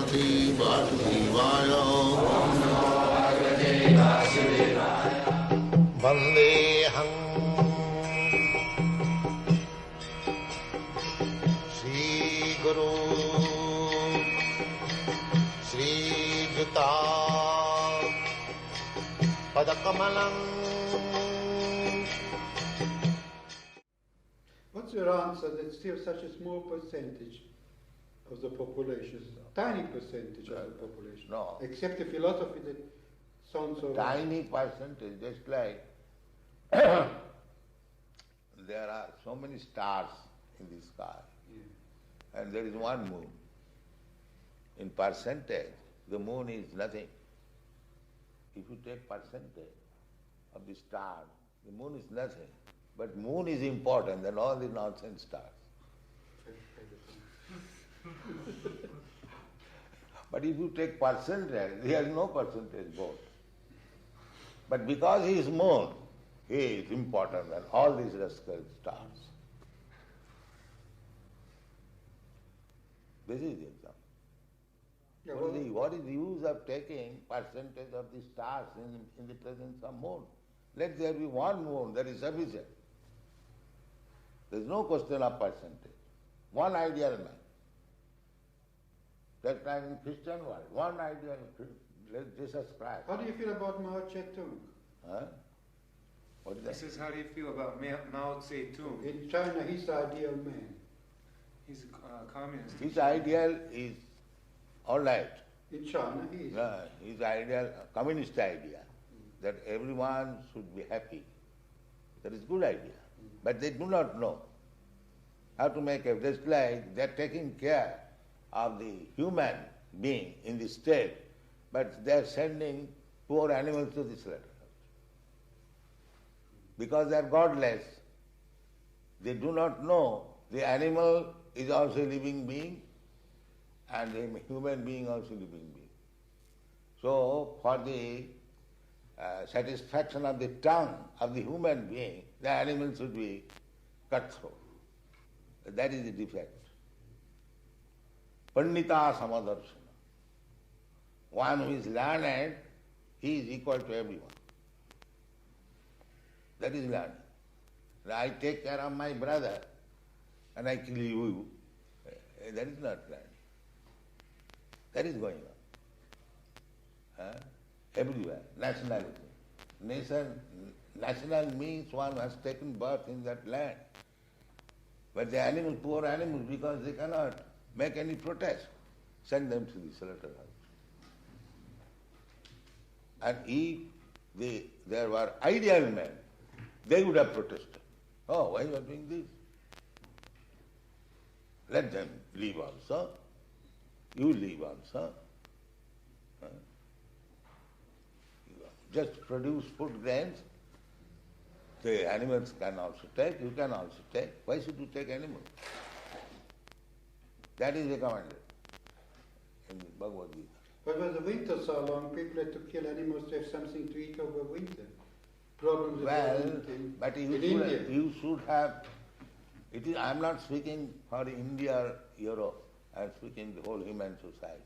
Bhagavate Vasudevaya. Vandeham Shri Guru Shri Juta Padakamalam. What's your answer that still such a small percentage of the population, tiny percentage of the population, No. except the philosophy that sounds so Tiny percentage, just like there are so many stars in the sky, and there is one moon. In percentage, the moon is nothing. If you take percentage of the stars, the moon is nothing. But moon is important than all the nonsense stars. But if you take percentage, he has no percentage vote. But because he is moon, he is important than all these rascal stars. This is the example. Yeah, What is the use of taking percentage of the stars in the presence of moon? Let there be one moon, that is sufficient. There is no question of percentage. One ideal man. That time in Christian world, one ideal Jesus Christ. How do you feel about Mao Zedong? Huh? What is He that? says, how do you feel about Mao Zedong? In China, he's the ideal man. He's a communist. His ideal is all right. In China, he is. His ideal, communist idea, that everyone should be happy. That is good idea. But they do not know how to make it. Just like they are taking care of the human being in the state, but they are sending poor animals to the slaughterhouse. Because they are godless, they do not know the animal is also a living being and the human being also a living being. So for the satisfaction of the tongue of the human being, the animal should be cut throat. That is the defect. Pandita samadarshana. One who is learned, he is equal to everyone. That is learning. I take care of my brother and I kill you. That is not learning. That is going on. Everywhere. Nationality. National means one who has taken birth in that land. But the animal, poor animals, because they cannot make any protest, send them to the slaughterhouse. And if there were ideal men, they would have protested. Oh, why you are doing this? Let them leave also. You leave also. Just produce food grains. The animals can also take, you can also take. Why should you take animals? That is recommended in Bhagavad Gita. But when the winter's so long, people have to kill animals to have something to eat over winter. Problems But India. you should have, I am not speaking for India or Europe, I am speaking the whole human society.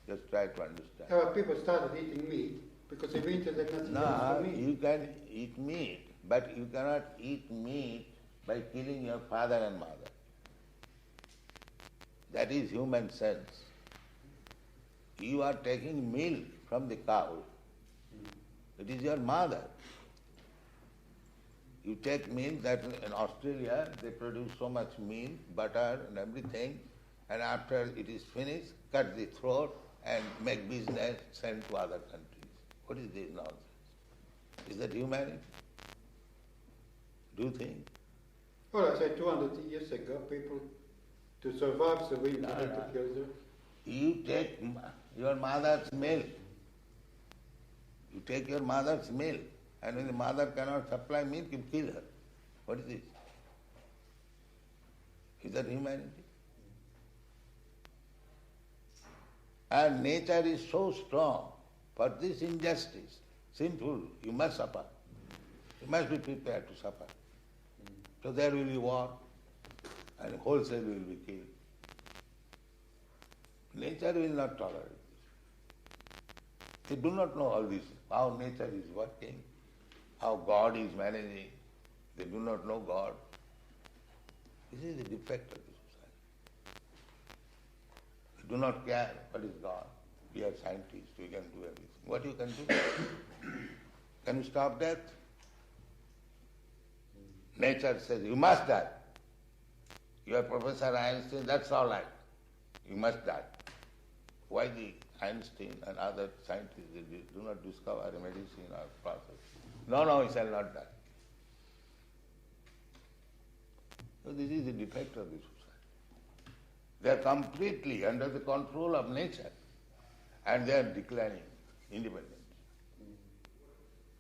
Just try to understand. People started eating meat because in winter there's nothing else to meat. You can eat meat, but you cannot eat meat by killing your father and mother. That is human sense. You are taking milk from the cow. It is your mother. You take milk, that in Australia they produce so much milk, butter and everything, and after it is finished, cut the throat and make business, send to other countries. What is this nonsense? Is that humanity? Do you think? Well, I said 200 years ago, people, to survive the winter, had to kill them. You take your mother's milk. You take your mother's milk, and when the mother cannot supply milk, you kill her. What is this? Is that humanity? And nature is so strong. For this injustice, sinful, you must suffer. You must be prepared to suffer. So there will be war, and wholesale will be killed. Nature will not tolerate this. They do not know all this, how nature is working, how God is managing. They do not know God. This is the defect of the society. They do not care what is God. We are scientists, we can do everything. What you can do? Can you stop death? Nature says, you must die. You are Professor Einstein, that's all right. You must die. Why the Einstein and other scientists they do not discover a medicine or process? No, he shall not die. So this is the defect of the society. They are completely under the control of nature and they are declining independence.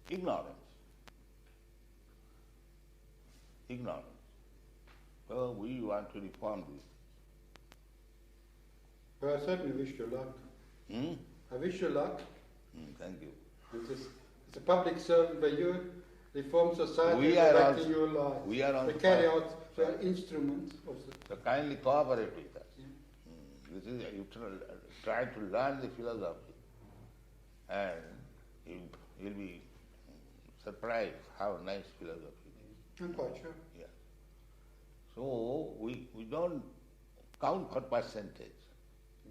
Ignorance. So we want to reform this. Well, I certainly wish you luck. I wish you luck. Thank you. As a public servant, where you reform society We and are act in also- your life. we are also to carry part- out the instruments of the... So kindly cooperate with us. This is you try to learn the philosophy, and you'll be surprised how nice philosophy is. I'm quite sure. Yeah. So we don't count for percentage.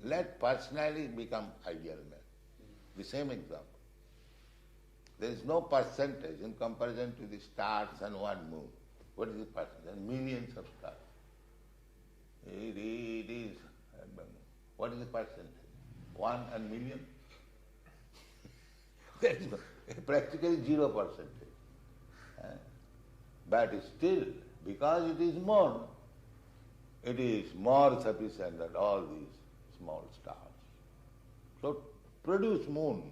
Let personality become ideal man. The same example. There is no percentage in comparison to the stars and one moon. What is the percentage? Millions of stars. It is. What is the percentage? 1 and million? There is practically 0%. But still, because it is moon, it is more sufficient than all these small stars. So produce moon.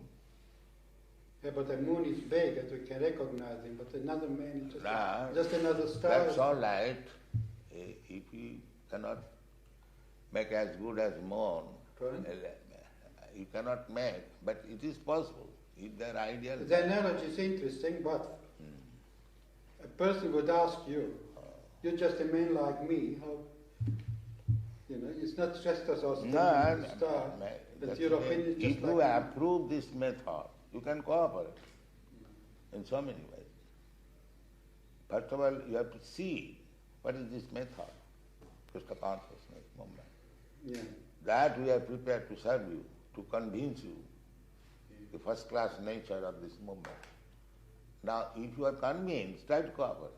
Yeah, but the moon is big as we can recognize him, but another man is Nah, just another star. That's all right. If you cannot make as good as moon, Pardon? you cannot make, but it is possible. If their ideal. The analogy is interesting, but a person would ask you, you're just a man like me, how, it's not just as us star, but your opinion is just if like you me. approve this method, you can cooperate in so many ways. First of all, you have to see what is this method, Krishna consciousness movement. Yeah. That we are prepared to serve you, to convince you the first class nature of this movement. Now, if you are convinced, try to cooperate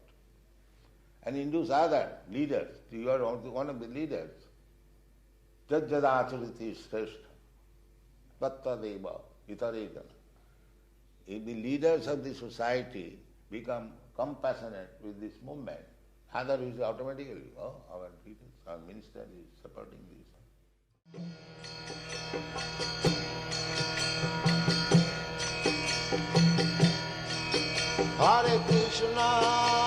and induce other leaders. You are one of the leaders. Jajjadachariti shrestha, tattadeva itaredana. If the leaders of the society become compassionate with this movement, others automatically, our leaders, our minister is supporting this. Hare Krishna.